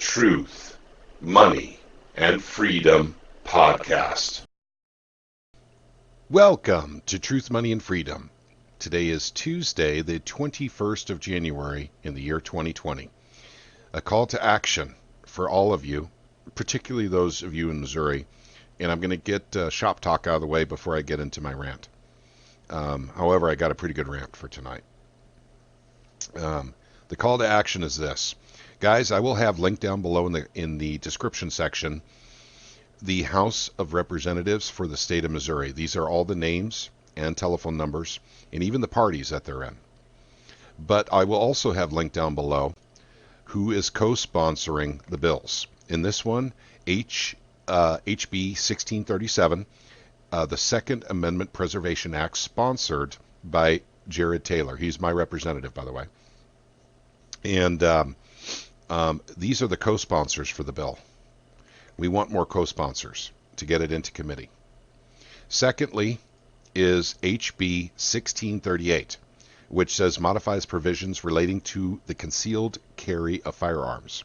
Truth, Money, and Freedom podcast. Welcome to Truth, Money, and Freedom. Today is Tuesday, the 21st of January in the year 2020. A call to action for all of you, particularly those of you in Missouri, and I'm going to get shop talk out of the way before I get into my rant. However, I got a pretty good rant for tonight. The call to action is this. Guys, I will have linked down below in the description section the House of Representatives for the state of Missouri. These are all the names and telephone numbers and even the parties that they're in. But I will also have linked down below who is co-sponsoring the bills. In this one, HB 1637, the Second Amendment Preservation Act, sponsored by Jared Taylor. He's my representative, by the way. And these are the co-sponsors for the bill. We want more co-sponsors to get it into committee. Secondly is HB 1638, which says modifies provisions relating to the concealed carry of firearms.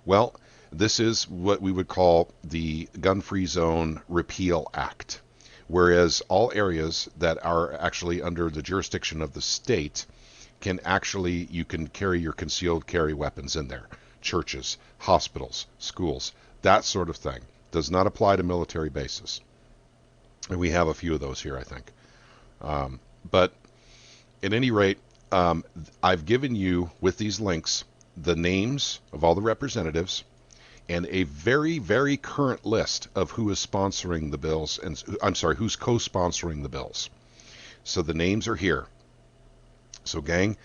Well, this is what we would call the Gun-Free Zone Repeal Act, whereas all areas that are actually under the jurisdiction of the state you can carry your concealed carry weapons in there. Churches, hospitals, schools, that sort of thing. Does not apply to military bases. And we have a few of those here, I think. But at any rate, I've given you, with these links, the names of all the representatives and a very, very current list of who is sponsoring the bills, and who's co-sponsoring the bills. So the names are here. So gang,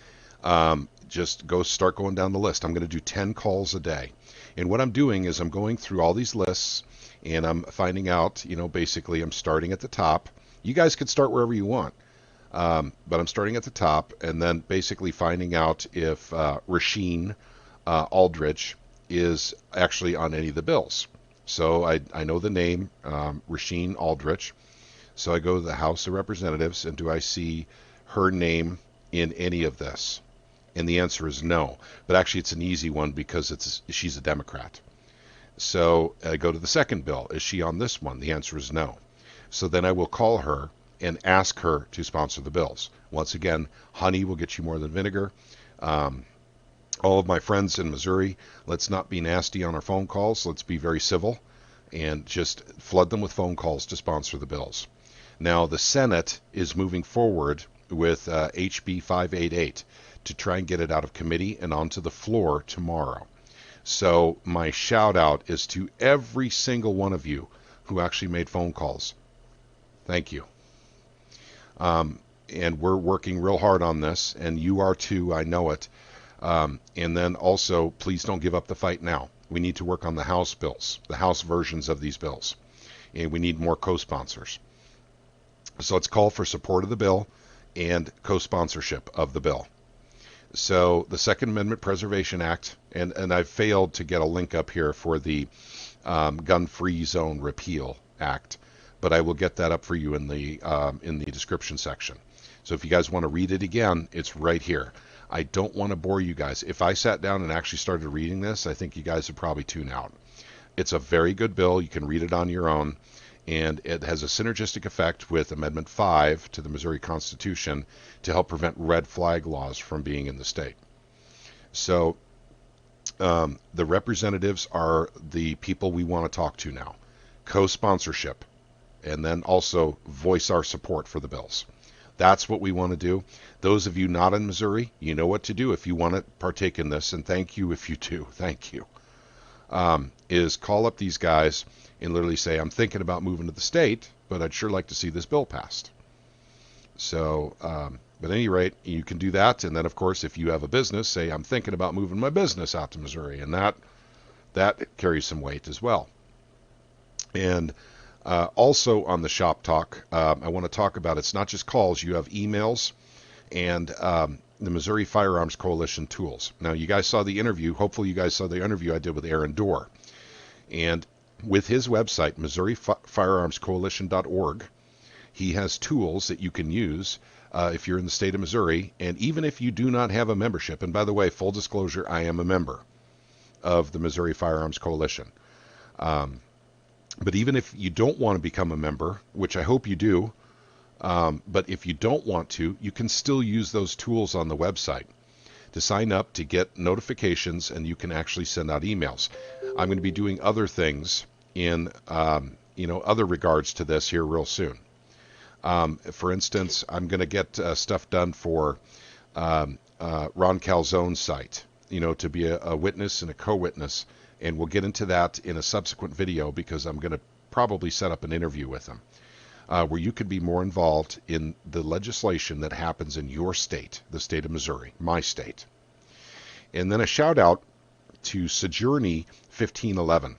just start going down the list. I'm going to do 10 calls a day. And what I'm doing is I'm going through all these lists and I'm finding out, basically I'm starting at the top. You guys could start wherever you want. But I'm starting at the top and then basically finding out if Rasheen Aldrich is actually on any of the bills. So I know the name, Rasheen Aldrich. So I go to the House of Representatives and do I see her name in any of this? And the answer is no. But actually it's an easy one because she's a Democrat. So I go to the second bill. Is she on this one? The answer is no. So then I will call her and ask her to sponsor the bills. Once again, honey will get you more than vinegar. All of my friends in Missouri, let's not be nasty on our phone calls. Let's be very civil and just flood them with phone calls to sponsor the bills. Now the Senate is moving forward with HB 588 to try and get it out of committee and onto the floor tomorrow. So my shout out is to every single one of you who actually made phone calls. Thank you. And we're working real hard on this, and you are too, I know it. And then also, please don't give up the fight now. We need to work on the House bills, the House versions of these bills. And we need more co-sponsors. So let's call for support of the bill and co-sponsorship of the bill. So the Second Amendment Preservation Act, and I've failed to get a link up here for the Gun-Free Zone Repeal Act, but I will get that up for you in the description section. So if you guys want to read it again, it's right here. I don't want to bore you guys. If I sat down and actually started reading this, I think you guys would probably tune out. It's a very good bill. You can read it on your own. And it has a synergistic effect with Amendment 5 to the Missouri Constitution to help prevent red flag laws from being in the state. So the representatives are the people we want to talk to now. Co-sponsorship, and then also voice our support for the bills. That's what we want to do. Those of you not in Missouri, you know what to do if you want to partake in this, and thank you if you do. Thank you. Is call up these guys and literally say, I'm thinking about moving to the state, but I'd sure like to see this bill passed. So, but at any rate, you can do that. And then, of course, if you have a business, say, I'm thinking about moving my business out to Missouri. And that carries some weight as well. And also on the shop talk, I want to talk about, it's not just calls, you have emails and the Missouri Firearms Coalition tools. Now, you guys saw the interview. Hopefully you guys saw the interview I did with Aaron Dorr. And with his website, MissouriFirearmsCoalition.org, he has tools that you can use if you're in the state of Missouri, and even if you do not have a membership. And by the way, full disclosure, I am a member. of the Missouri Firearms Coalition. But even if you don't want to become a member, which I hope you do, but if you don't want to, you can still use those tools on the website to sign up to get notifications, and you can actually send out emails. I'm going to be doing other things in other regards to this here real soon. For instance, I'm going to get stuff done for Ron Calzone's site, to be a witness and a co-witness, and we'll get into that in a subsequent video because I'm going to probably set up an interview with him where you could be more involved in the legislation that happens in your state, the state of Missouri, my state. And then a shout out to Sojourny 1511.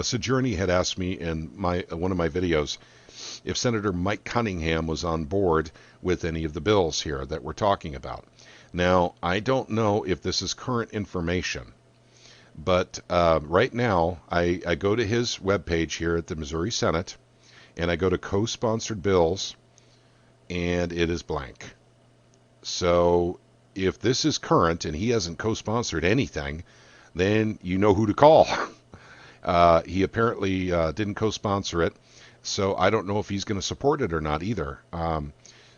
Sojourny had asked me in one of my videos if Senator Mike Cunningham was on board with any of the bills here that we're talking about. Now, I don't know if this is current information, but right now I go to his webpage here at the Missouri Senate, and I go to co-sponsored bills, and it is blank. So if this is current and he hasn't co-sponsored anything, then you know who to call. He apparently didn't co-sponsor it, so I don't know if he's going to support it or not either.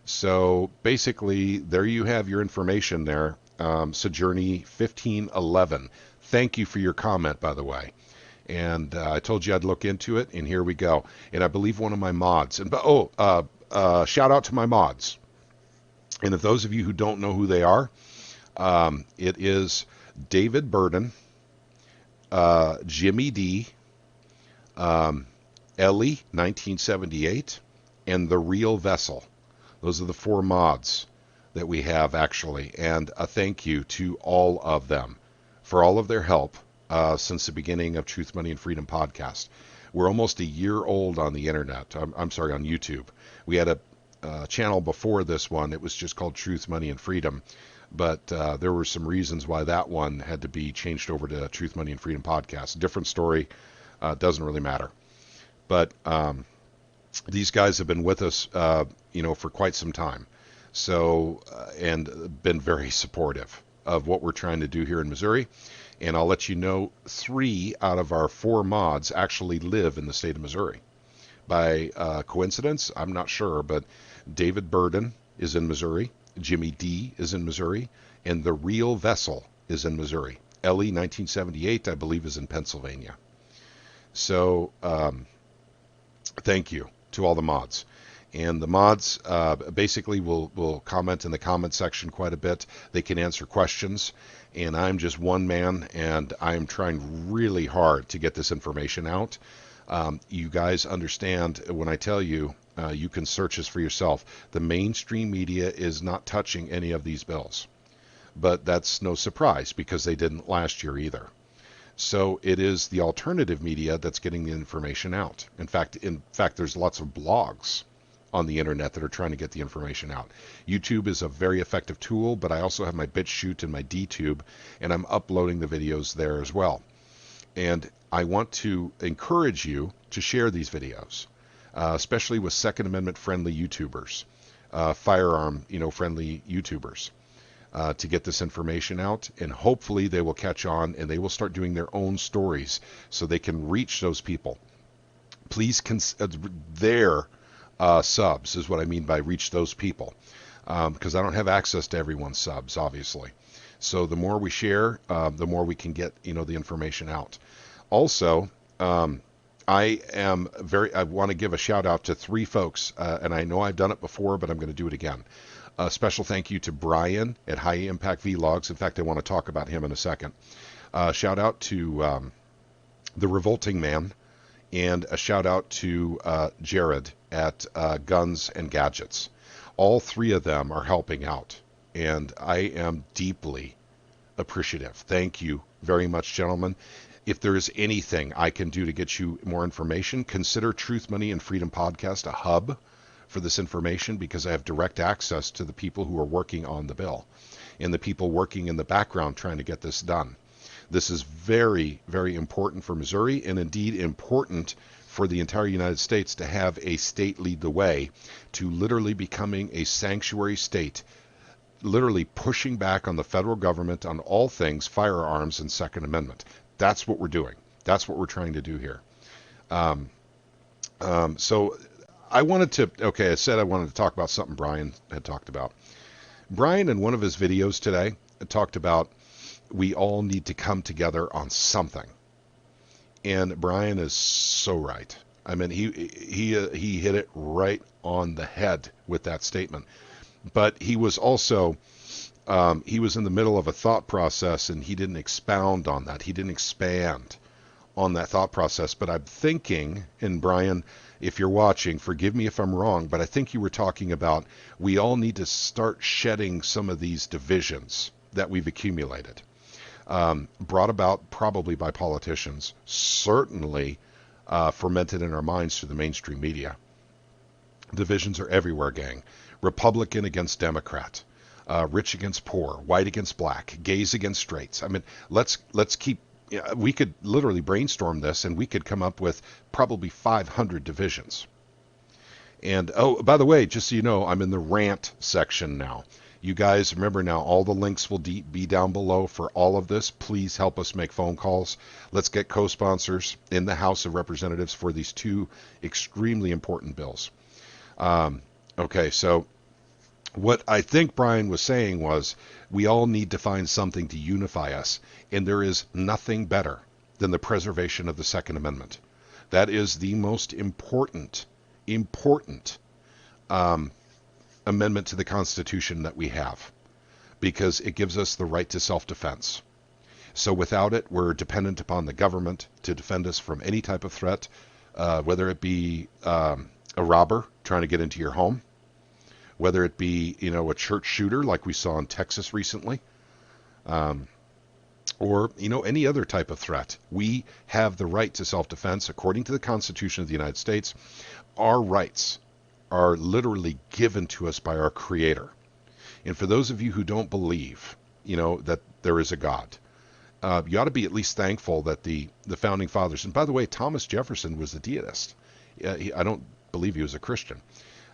So basically, there you have your information there, Sojourny 1511. Thank you for your comment, by the way. And I told you I'd look into it, and here we go. And I believe one of my mods. And shout out to my mods. And if those of you who don't know who they are, it is David Burden, Jimmy D, Ellie 1978, and The Real Vessel. Those are the 4 mods that we have, actually. And a thank you to all of them for all of their help since the beginning of Truth, Money, and Freedom podcast. We're almost a year old on the internet. I'm sorry, on YouTube. We had a channel before this one. It was just called Truth, Money, and Freedom. But there were some reasons why that one had to be changed over to Truth, Money, and Freedom podcast. Different story. Doesn't really matter. But these guys have been with us, for quite some time. So, and been very supportive of what we're trying to do here in Missouri. And I'll let you know 3 out of our 4 mods actually live in the state of Missouri. By coincidence, I'm not sure, but David Burden is in Missouri, Jimmy D is in Missouri, and The Real Vessel is in Missouri. Ellie 1978, I believe, is in Pennsylvania. So thank you to all the mods. And the mods basically will comment in the comment section quite a bit. They can answer questions. And I'm just one man, and I'm trying really hard to get this information out. You guys understand when I tell you, you can search this for yourself. The mainstream media is not touching any of these bills. But that's no surprise because they didn't last year either. So it is the alternative media that's getting the information out. In fact, there's lots of blogs on the internet that are trying to get the information out. YouTube is a very effective tool, but I also have my BitChute and my DTube, and I'm uploading the videos there as well. And I want to encourage you to share these videos, especially with Second Amendment friendly YouTubers, firearm, friendly YouTubers, to get this information out. And hopefully they will catch on and they will start doing their own stories so they can reach those people. Please their subs is what I mean by reach those people, because I don't have access to everyone's subs, obviously. So the more we share, the more we can get the information out. Also, I want to give a shout out to 3 folks, and I know I've done it before, but I'm going to do it again. A special thank you to Brian at High Impact Vlogs. In fact, I want to talk about him in a second. Shout out to The Revolting Man, and a shout out to Jared at Guns and Gadgets. All 3 of them are helping out, and I am deeply appreciative. Thank you very much, gentlemen. If there is anything I can do to get you more information, consider Truth, Money, and Freedom Podcast a hub for this information, because I have direct access to the people who are working on the bill and the people working in the background trying to get this done. This is very, very important for Missouri, and indeed important for the entire United States to have a state lead the way to literally becoming a sanctuary state literally pushing back on the federal government on all things firearms and Second Amendment. That's what we're doing. That's what we're trying to do here. So I wanted to, okay, I said I wanted to talk about something Brian had talked about. Brian, in one of his videos today, talked about we all need to come together on something. And Brian is so right. I mean, he hit it right on the head with that statement. But he was also, he was in the middle of a thought process, and he didn't expound on that. He didn't expand on that thought process. But I'm thinking, and Brian, if you're watching, forgive me if I'm wrong, but I think you were talking about we all need to start shedding some of these divisions that we've accumulated, brought about probably by politicians, certainly fermented in our minds through the mainstream media. Divisions are everywhere, gang. Republican against Democrat, rich against poor, white against black, gays against straights. I mean, let's keep. We could literally brainstorm this, and we could come up with probably 500 divisions. And oh, by the way, just so you know, I'm in the rant section now. You guys remember now, all the links will be down below for all of this. Please help us make phone calls. Let's get co-sponsors in the House of Representatives for these two extremely important bills. Okay, so what I think Brian was saying was we all need to find something to unify us, and there is nothing better than the preservation of the Second Amendment. That is the most important amendment to the Constitution that we have, because it gives us the right to self-defense. So without it, we're dependent upon the government to defend us from any type of threat, whether it be a robber trying to get into your home, whether it be, a church shooter like we saw in Texas recently, or, any other type of threat. We have the right to self-defense according to the Constitution of the United States. Our rights are literally given to us by our Creator. And for those of you who don't believe, that there is a God, you ought to be at least thankful that the Founding Fathers, and by the way, Thomas Jefferson was a deist. I don't believe he was a Christian.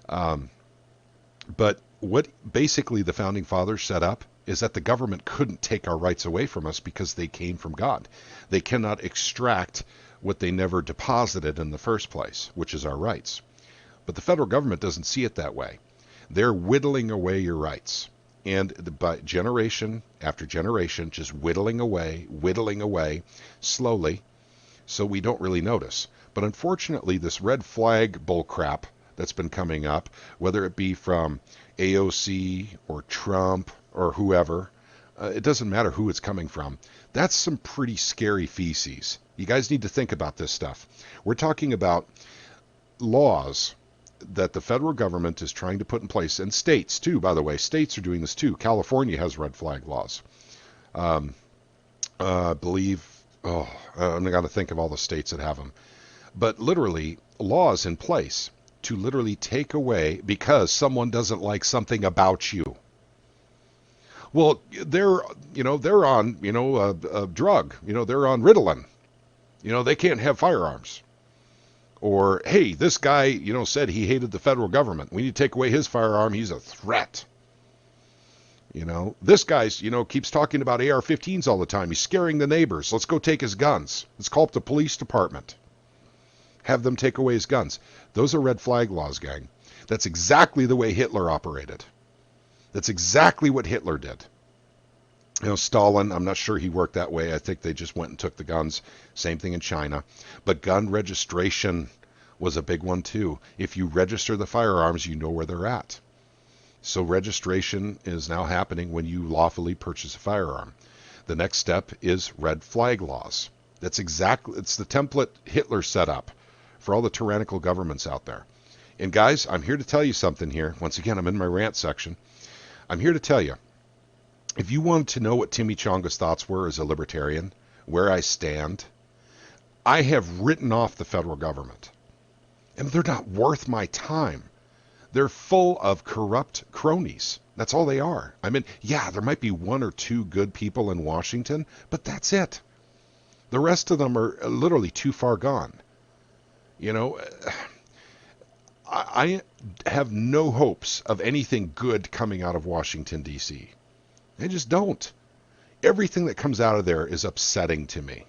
But what basically the Founding Fathers set up is that the government couldn't take our rights away from us because they came from God. They cannot extract what they never deposited in the first place, which is our rights. But the federal government doesn't see it that way. They're whittling away your rights. And by generation after generation, just whittling away slowly, so we don't really notice. But unfortunately, this red flag bullcrap that's been coming up, whether it be from AOC or Trump or whoever, it doesn't matter who it's coming from. That's some pretty scary feces. You guys need to think about this stuff. We're talking about laws that the federal government is trying to put in place, and states too, by the way. States are doing this too. California has red flag laws. I believe, I'm going to think of all the states that have them. But literally, laws in place to literally take away because someone doesn't like something about you. Well, they're on, a drug, they're on Ritalin. They can't have firearms. Or, hey, this guy, said he hated the federal government. We need to take away his firearm. He's a threat. This guy's, keeps talking about AR-15s all the time. He's scaring the neighbors. Let's go take his guns. Let's call up the police department. Have them take away his guns. Those are red flag laws, gang. That's exactly the way Hitler operated. That's exactly what Hitler did. Stalin, I'm not sure he worked that way. I think they just went and took the guns. Same thing in China. But gun registration was a big one too. If you register the firearms, you know where they're at. So registration is now happening when you lawfully purchase a firearm. The next step is red flag laws. It's the template Hitler set up for all the tyrannical governments out there. And guys, I'm here to tell you something here. Once again, I'm in my rant section. I'm here to tell you, if you want to know what Timmy Chonga's thoughts were as a libertarian, where I stand, I have written off the federal government. And they're not worth my time. They're full of corrupt cronies. That's all they are. I mean, yeah, there might be one or two good people in Washington, but that's it. The rest of them are literally too far gone. I have no hopes of anything good coming out of Washington, D.C. I just don't. Everything that comes out of there is upsetting to me.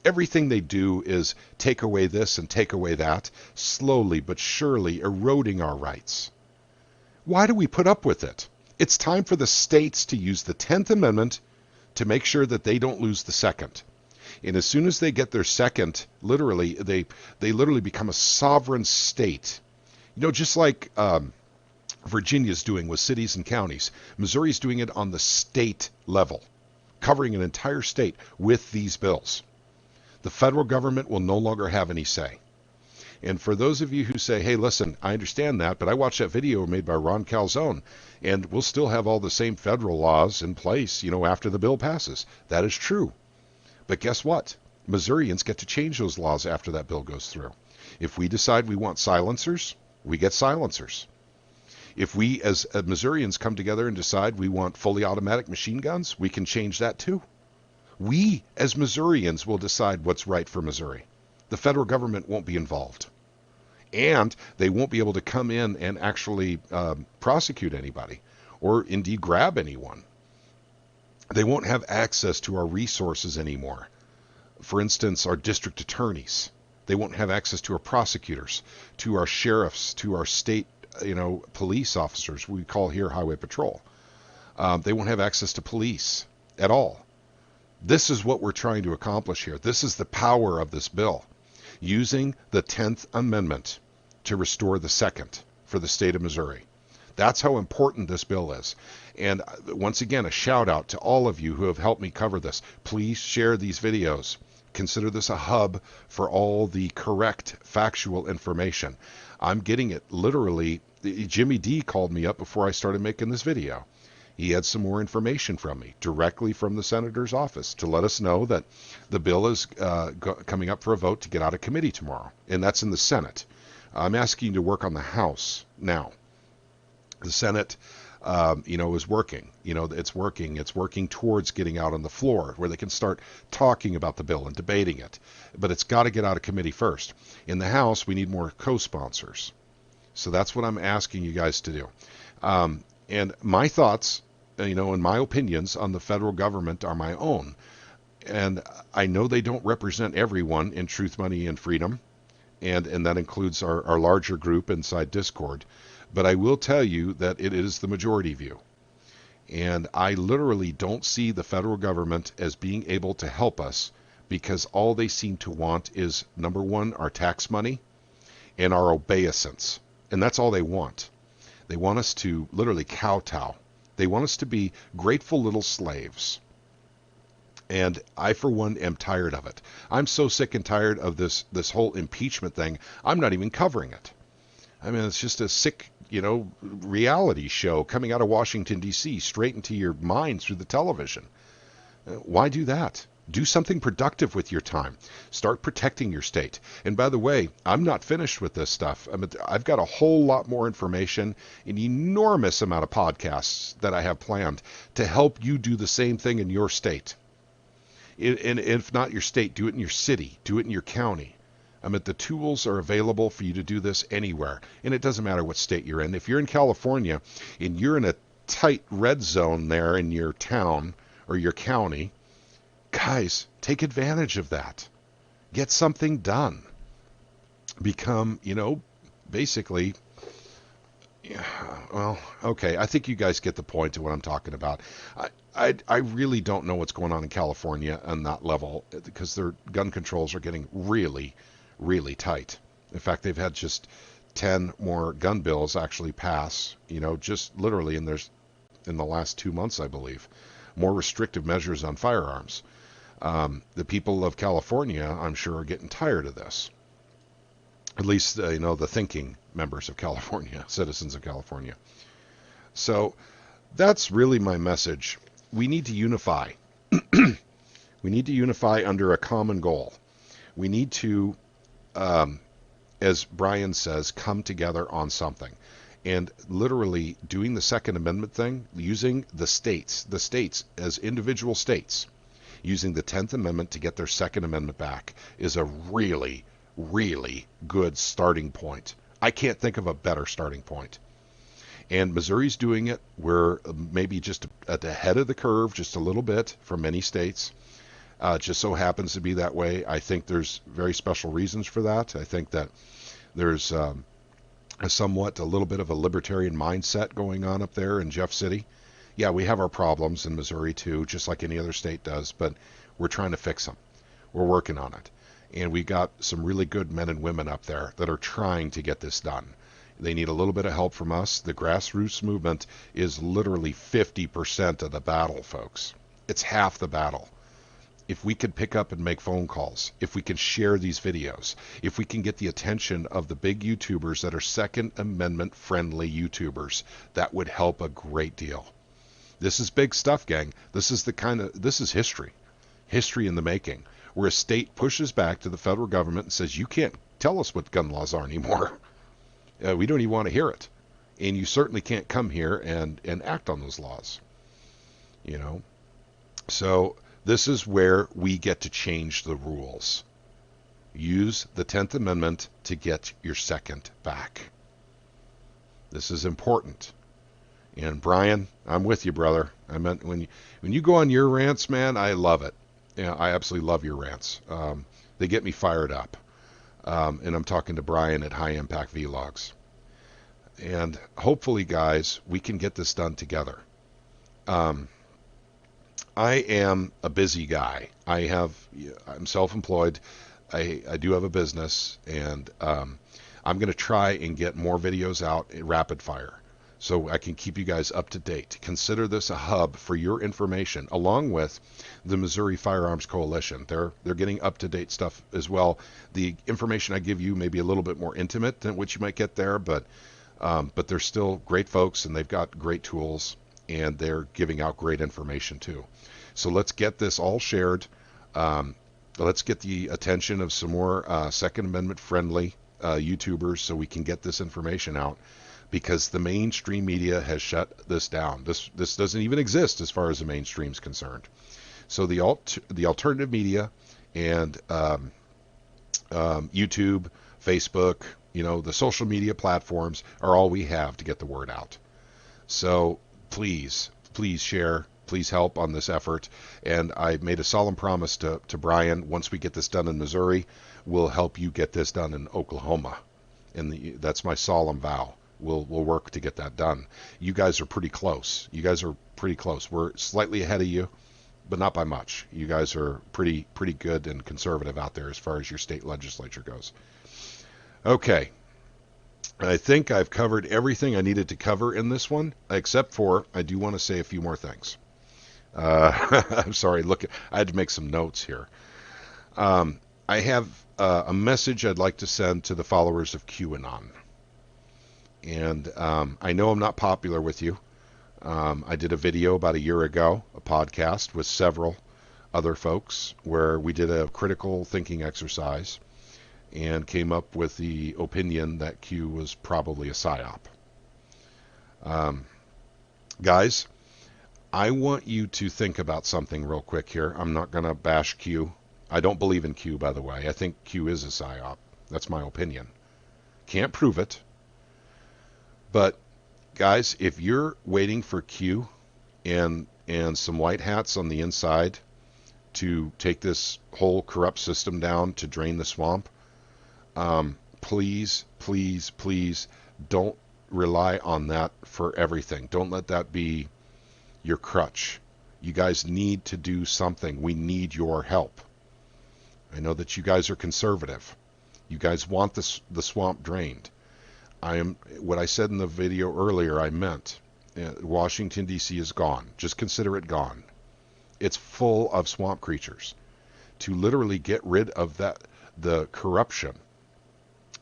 Everything they do is take away this and take away that, slowly but surely eroding our rights. Why do we put up with it? It's time for the states to use the 10th Amendment to make sure that they don't lose the second. And as soon as they get their second, literally, they literally become a sovereign state. You know, just like Virginia's doing with cities and counties, Missouri's doing it on the state level, covering an entire state with these bills. The federal government will no longer have any say. And for those of you who say, hey, listen, I understand that, but I watched that video made by Ron Calzone, and we'll still have all the same federal laws in place, you know, after the bill passes. That is true. But guess what? Missourians get to change those laws after that bill goes through. If we decide we want silencers, we get silencers. If we as Missourians come together and decide we want fully automatic machine guns, we can change that too. We as Missourians will decide what's right for Missouri. The federal government won't be involved. And they won't be able to come in and actually prosecute anybody or indeed grab anyone. They won't have access to our resources anymore. For instance, our district attorneys. They won't have access to our prosecutors, to our sheriffs, to our state, police officers. We call here highway patrol. They won't have access to police at all. This is what we're trying to accomplish here. This is the power of this bill. Using the 10th Amendment to restore the second for the state of Missouri. That's how important this bill is. And once again, a shout out to all of you who have helped me cover this. Please share these videos. Consider this a hub for all the correct factual information. I'm getting it literally. Jimmy D called me up before I started making this video. He had some more information from me directly from the senator's office to let us know that the bill is coming up for a vote to get out of committee tomorrow. And that's in the Senate. I'm asking you to work on the House now. The Senate, is working. It's working. It's working towards getting out on the floor where they can start talking about the bill and debating it. But it's got to get out of committee first. In the House, we need more co-sponsors. So that's what I'm asking you guys to do. And my thoughts, and my opinions on the federal government are my own. And I know they don't represent everyone in Truth, Money, and Freedom. And that includes our larger group inside Discord. But I will tell you that it is the majority view. And I literally don't see the federal government as being able to help us because all they seem to want is, number one, our tax money and our obeisance. And that's all they want. They want us to literally kowtow. They want us to be grateful little slaves. And I, for one, am tired of it. I'm so sick and tired of this whole impeachment thing, I'm not even covering it. I mean, it's just a sick, reality show coming out of Washington, D.C., straight into your mind through the television. Why do that? Do something productive with your time. Start protecting your state. And by the way, I'm not finished with this stuff. I've got a whole lot more information, an enormous amount of podcasts that I have planned to help you do the same thing in your state. And if not your state, do it in your city, do it in your county. The tools are available for you to do this anywhere. And it doesn't matter what state you're in. If you're in California and you're in a tight red zone there in your town or your county, guys, take advantage of that. Get something done. Become, basically, okay, I think you guys get the point of what I'm talking about. I really don't know what's going on in California on that level because their gun controls are getting really, really tight. In fact, they've had just 10 more gun bills actually pass, just literally in the last 2 months, I believe. More restrictive measures on firearms. The people of California, I'm sure, are getting tired of this. At least, the thinking members of California, citizens of California. So that's really my message. We need to unify. We need to unify under a common goal. We need to, as Brian says, come together on something. And literally doing the Second Amendment thing, using the states as individual states, using the 10th Amendment to get their Second Amendment back is a really, really good starting point. I can't think of a better starting point. And Missouri's doing it. We're maybe just at the head of the curve, just a little bit from many states. Just so happens to be that way. I think there's very special reasons for that. I think that there's a little bit of a libertarian mindset going on up there in Jeff City. Yeah, we have our problems in Missouri too, just like any other state does, but we're trying to fix them. We're working on it. And we got some really good men and women up there that are trying to get this done. They need a little bit of help from us. The grassroots movement is literally 50% of the battle, folks. It's half the battle. If we could pick up and make phone calls, if we can share these videos, if we can get the attention of the big YouTubers that are Second Amendment friendly YouTubers, that would help a great deal. This is big stuff, gang. This is history. History in the making, where a state pushes back to the federal government and says, you can't tell us what gun laws are anymore. We don't even want to hear it. And you certainly can't come here and act on those laws. You know? So this is where we get to change the rules. Use the 10th Amendment to get your second back. This is important. And Brian, I'm with you, brother. I meant when you go on your rants, man, I love it. Yeah, I absolutely love your rants. They get me fired up. And I'm talking to Brian at High Impact Vlogs. And hopefully, guys, we can get this done together. I am a busy guy. I'm self-employed. I do have a business, and I'm going to try and get more videos out in rapid fire so I can keep you guys up to date. Consider this a hub for your information, along with the Missouri Firearms Coalition. They're getting up-to-date stuff as well. The information I give you may be a little bit more intimate than what you might get there, but they're still great folks, and they've got great tools, and they're giving out great information too. So let's get this all shared. Let's get the attention of some more Second Amendment-friendly YouTubers so we can get this information out, because the mainstream media has shut this down. This doesn't even exist as far as the mainstream's concerned. So the alternative media and YouTube, Facebook, the social media platforms are all we have to get the word out. So please share, please help on this effort. And I made a solemn promise to Brian, once we get this done in Missouri, we'll help you get this done in Oklahoma. And that's my solemn vow. We'll work to get that done. You guys are pretty close. We're slightly ahead of you, but not by much. You guys are pretty good and conservative out there as far as your state legislature goes. Okay. I think I've covered everything I needed to cover in this one, except for I do want to say a few more things. I'm sorry. Look, I had to make some notes here. I have a message I'd like to send to the followers of QAnon. And I know I'm not popular with you. I did a video about a year ago, a podcast with several other folks, where we did a critical thinking exercise and came up with the opinion that Q was probably a psyop. Guys, I want you to think about something real quick here. I'm not going to bash Q. I don't believe in Q, by the way. I think Q is a psyop. That's my opinion. Can't prove it. But guys, if you're waiting for Q and some white hats on the inside to take this whole corrupt system down to drain the swamp, please don't rely on that for everything. Don't let that be your crutch. You guys need to do something. We need your help. I know that you guys are conservative. You guys want the swamp drained. What I said in the video earlier, I meant Washington, D.C. is gone. Just consider it gone. It's full of swamp creatures. To literally get rid of the corruption,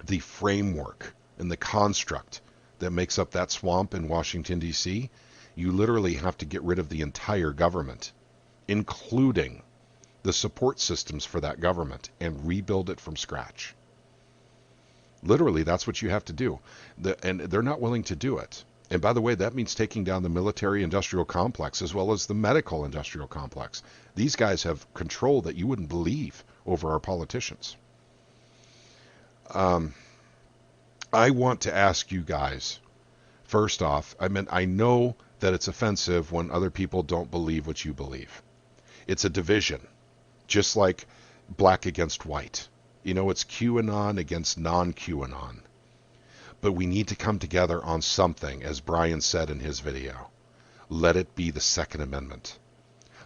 the framework, and the construct that makes up that swamp in Washington, D.C., you literally have to get rid of the entire government, including the support systems for that government, and rebuild it from scratch. Literally, that's what you have to do. And they're not willing to do it. And by the way, that means taking down the military-industrial complex as well as the medical-industrial complex. These guys have control that you wouldn't believe over our politicians. I want to ask you guys, first off, I know that it's offensive when other people don't believe what you believe. It's a division, just like black against white. It's QAnon against non-QAnon. But we need to come together on something, as Brian said in his video. Let it be the Second Amendment.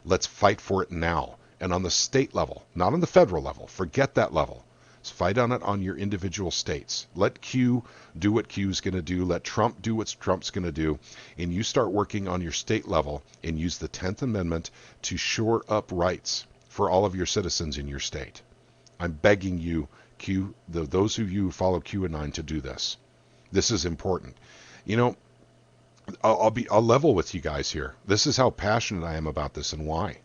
Let's fight for it now. And on the state level, not on the federal level. Forget that level. Let's fight on it on your individual states. Let Q do what Q's going to do. Let Trump do what Trump's going to do. And you start working on your state level and use the 10th Amendment to shore up rights for all of your citizens in your state. I'm begging you, those of you who follow QAnon, to do this. This is important. I'll level with you guys here. This is how passionate I am about this and why.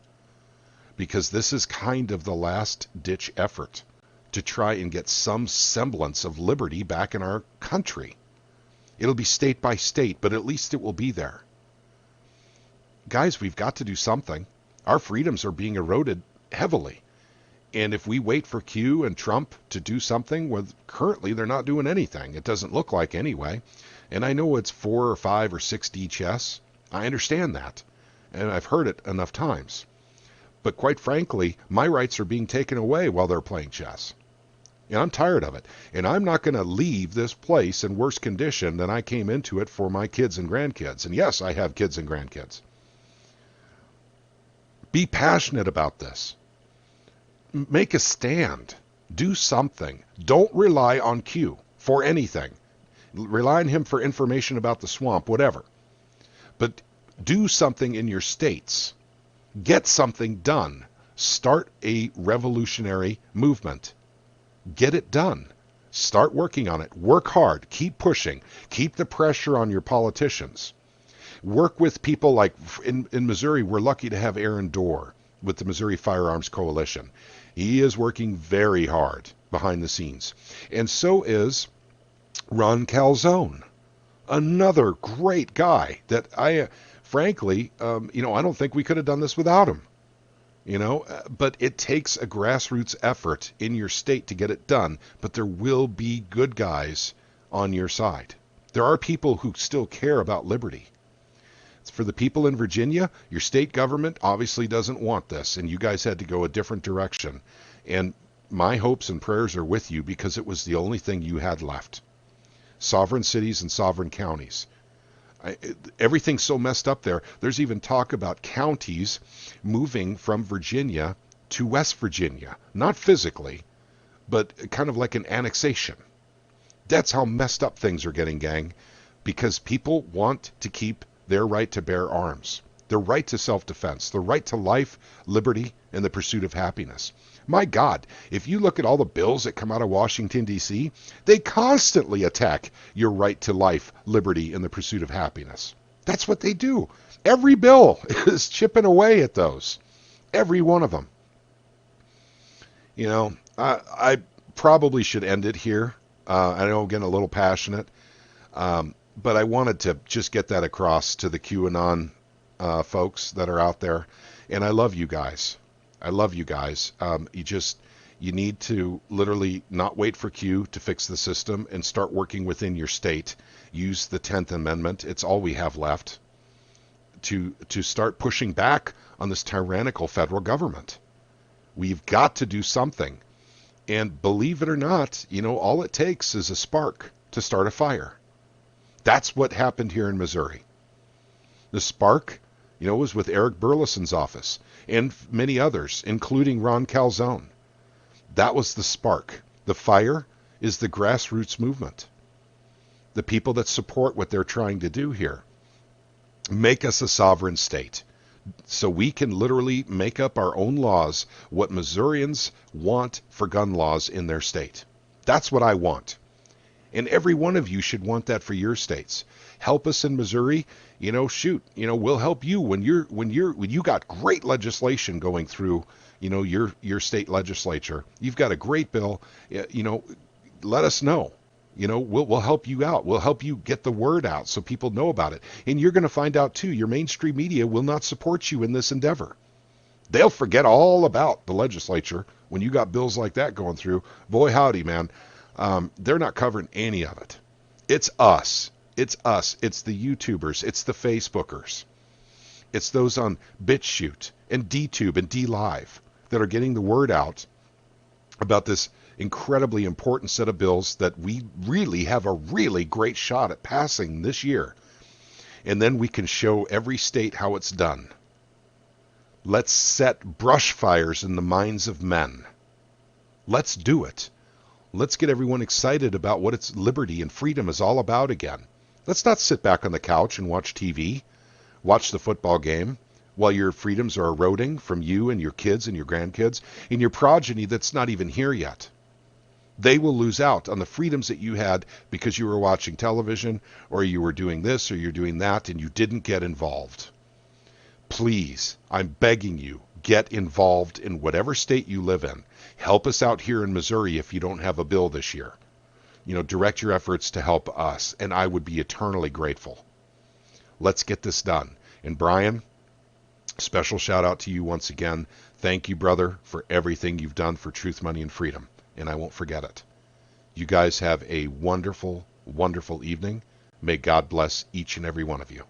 Because this is kind of the last ditch effort to try and get some semblance of liberty back in our country. It'll be state by state, but at least it will be there. Guys, we've got to do something. Our freedoms are being eroded heavily. And if we wait for Q and Trump to do something, well, currently they're not doing anything. It doesn't look like anyway. And I know it's 4 or 5 or 6D chess. I understand that. And I've heard it enough times. But quite frankly, my rights are being taken away while they're playing chess. And I'm tired of it. And I'm not going to leave this place in worse condition than I came into it for my kids and grandkids. And yes, I have kids and grandkids. Be passionate about this. Make a stand. Do something. Don't rely on Q for anything. Rely on him for information about the swamp, whatever. But do something in your states. Get something done. Start a revolutionary movement. Get it done. Start working on it. Work hard. Keep pushing. Keep the pressure on your politicians. Work with people like in Missouri. We're lucky to have Aaron Dorr with the Missouri Firearms Coalition. He is working very hard behind the scenes. And so is Ron Calzone, another great guy that I, frankly, I don't think we could have done this without him. But it takes a grassroots effort in your state to get it done. But there will be good guys on your side. There are people who still care about liberty. For the people in Virginia, your state government obviously doesn't want this, and you guys had to go a different direction. And my hopes and prayers are with you because it was the only thing you had left. Sovereign cities and sovereign counties. Everything's so messed up there. There's even talk about counties moving from Virginia to West Virginia. Not physically, but kind of like an annexation. That's how messed up things are getting, gang, because people want to keep their right to bear arms, their right to self-defense, their right to life, liberty, and the pursuit of happiness. My God, if you look at all the bills that come out of Washington, D.C., they constantly attack your right to life, liberty, and the pursuit of happiness. That's what they do. Every bill is chipping away at those. Every one of them. I probably should end it here. I know I'm getting a little passionate. But I wanted to just get that across to the QAnon folks that are out there. And I love you guys. I love you guys. You need to literally not wait for Q to fix the system and start working within your state. Use the 10th Amendment. It's all we have left to start pushing back on this tyrannical federal government. We've got to do something. And believe it or not, all it takes is a spark to start a fire. That's what happened here in Missouri. The spark, was with Eric Burleson's office and many others, including Ron Calzone. That was the spark. The fire is the grassroots movement. The people that support what they're trying to do here. Make us a sovereign state. So we can literally make up our own laws, what Missourians want for gun laws in their state. That's what I want. And every one of you should want that for your states. Help us in Missouri. We'll help you when you got great legislation going through, your state legislature. You've got a great bill. Let us know. We'll help you out. We'll help you get the word out so people know about it. And you're going to find out too, your mainstream media will not support you in this endeavor. They'll forget all about the legislature when you got bills like that going through. Boy, howdy, man. They're not covering any of it. It's us. It's us. It's the YouTubers. It's the Facebookers. It's those on BitChute and DTube and DLive that are getting the word out about this incredibly important set of bills that we really have a really great shot at passing this year. And then we can show every state how it's done. Let's set brush fires in the minds of men. Let's do it. Let's get everyone excited about what it's liberty and freedom is all about again. Let's not sit back on the couch and watch TV, watch the football game, while your freedoms are eroding from you and your kids and your grandkids and your progeny that's not even here yet. They will lose out on the freedoms that you had because you were watching television or you were doing this or you're doing that and you didn't get involved. Please, I'm begging you, get involved in whatever state you live in. Help us out here in Missouri if you don't have a bill this year. Direct your efforts to help us, and I would be eternally grateful. Let's get this done. And Brian, special shout out to you once again. Thank you, brother, for everything you've done for Truth, Money, and Freedom, and I won't forget it. You guys have a wonderful, wonderful evening. May God bless each and every one of you.